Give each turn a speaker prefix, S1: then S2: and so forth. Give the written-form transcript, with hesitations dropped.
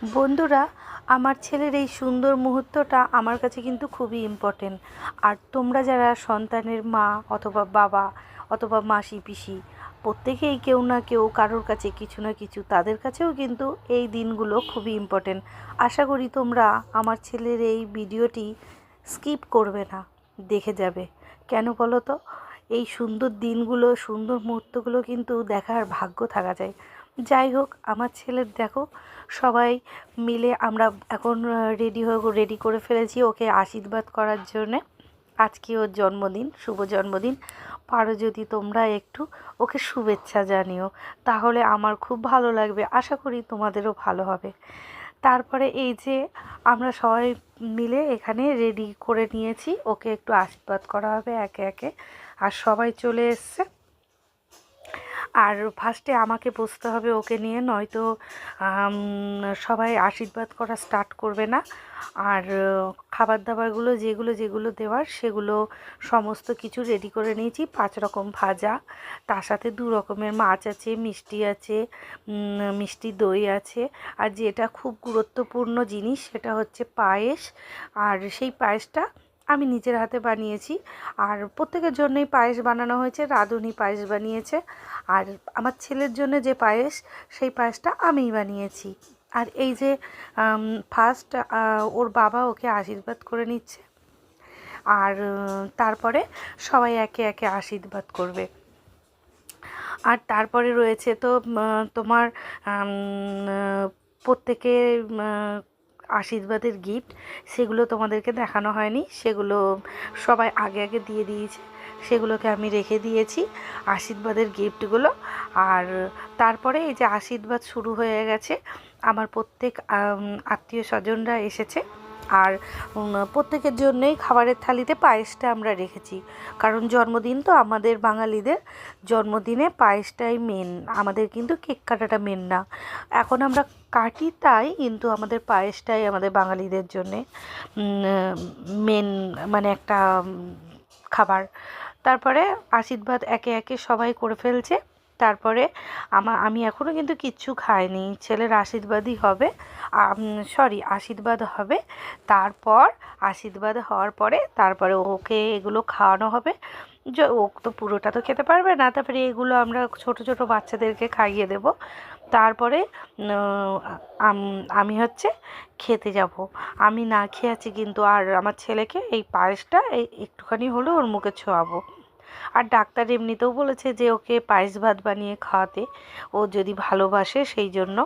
S1: বন্ধুরা, আমার ছেলের এই সুন্দর মুহূর্তটা আমার কাছে কিন্তু খুবই ইম্পর্টেন্ট। আর তোমরা যারা সন্তানের মা অথবা বাবা অথবা মাসি পিসি, প্রত্যেকেই কেউ না কেউ কারোর কাছে কিছু না কিছু, তাদের কাছেও কিন্তু এই দিনগুলো খুবই ইম্পর্টেন্ট। আশা করি তোমরা আমার ছেলের এই ভিডিওটি স্কিপ করবে না, দেখে যাবে। কেন বলো তো? এই সুন্দর দিনগুলো, সুন্দর মুহূর্তগুলো কিন্তু দেখার ভাগ্য থাকা যায়। যাই হোক, আমার ছেলের দেখো, সবাই মিলে আমরা এখন রেডি করে ফেলেছি ওকে আশীর্বাদ করার জন্যে। আজকে ওর জন্মদিন, শুভ জন্মদিন। পারো যদি তোমরা একটু ওকে শুভেচ্ছা জানিও, তাহলে আমার খুব ভালো লাগবে। আশা করি তোমাদেরও ভালো হবে। তারপরে এই যে আমরা সবাই মিলে এখানে রেডি করে নিয়েছি, ওকে একটু আশীর্বাদ করা হবে একে একে। আর সবাই চলে এসছে। আর ফার্স্টে আমাকে বসতে হবে ওকে নিয়ে, নয়তো সবাই আশীর্বাদ করা স্টার্ট করবে না। আর খাবার দাবারগুলো যেগুলো যেগুলো দেওয়ার সেগুলো সমস্ত কিছু রেডি করে নিয়েছি। 5 রকম ভাজা, তার সাথে 2 রকমের মাছ আছে, মিষ্টি আছে, মিষ্টি দই আছে। আর যেটা খুব গুরুত্বপূর্ণ জিনিস সেটা হচ্ছে পায়েস। আর সেই পায়েসটা আমি নিজের হাতে বানিয়েছি। আর প্রত্যেকের জন্যই পায়েস বানানো হয়েছে। রাঁধুনি পায়েস বানিয়েছে। আর আমার ছেলের জন্য যে পায়েস, সেই পায়েসটা আমিই বানিয়েছি। আর এই যে ফার্স্ট ওর বাবা ওকে আশীর্বাদ করে নিচ্ছে। আর তারপরে সবাই একে একে আশীর্বাদ করবে। আর তারপরে রয়েছে তো তোমার প্রত্যেকের আশীর্বাদের গিফট, সেগুলো তোমাদেরকে দেখানো হয়নি। সেগুলো সবাই আগে আগে দিয়ে দিয়েছে, সেগুলোকে আমি রেখে দিয়েছি আশীর্বাদের গিফটগুলো। আর তারপরে এই যে আশীর্বাদ শুরু হয়ে গেছে। আমার প্রত্যেক আত্মীয় স্বজনরা এসেছে। আর প্রত্যেকের জন্যই খাবারের থালিতে পায়েসটা আমরা রেখেছি, কারণ জন্মদিন তো আমাদের বাঙালিদের, জন্মদিনে পায়েসটাই মেন। আমাদের কিন্তু কেক কাটাটা মেন না। এখন আমরা কাটি তাই, কিন্তু আমাদের পায়েসটাই আমাদের বাঙালিদের জন্যে মেন, মানে একটা খাবার। তারপরে আশীর্বাদ একে একে সবাই করে ফেলছে। তারপরে আমি এখনও কিন্তু কিচ্ছু খাইনি। ছেলের আশীর্বাদই হবে, আশীর্বাদ হবে। তারপর আশীর্বাদ হওয়ার পরে তারপরে ওকে এগুলো খাওয়ানো হবে। ও তো পুরোটা তো খেতে পারবে না, তারপরে এগুলো আমরা ছোট ছোট বাচ্চাদেরকে খাইয়ে দেব। তারপরে আমি হচ্ছে খেতে যাব। আমি না খেয়ে আছি কিন্তু। আর আমার ছেলেকে এই পায়েসটা একটুখানি হলেও ওর মুখে ছোঁয়াবো। আর ডাক্তার এমনিতেও বলেছে যে ওকে পায়েস ভাত বানিয়ে খাওয়াতে, ও যদি ভালোবাসে সেই জন্য।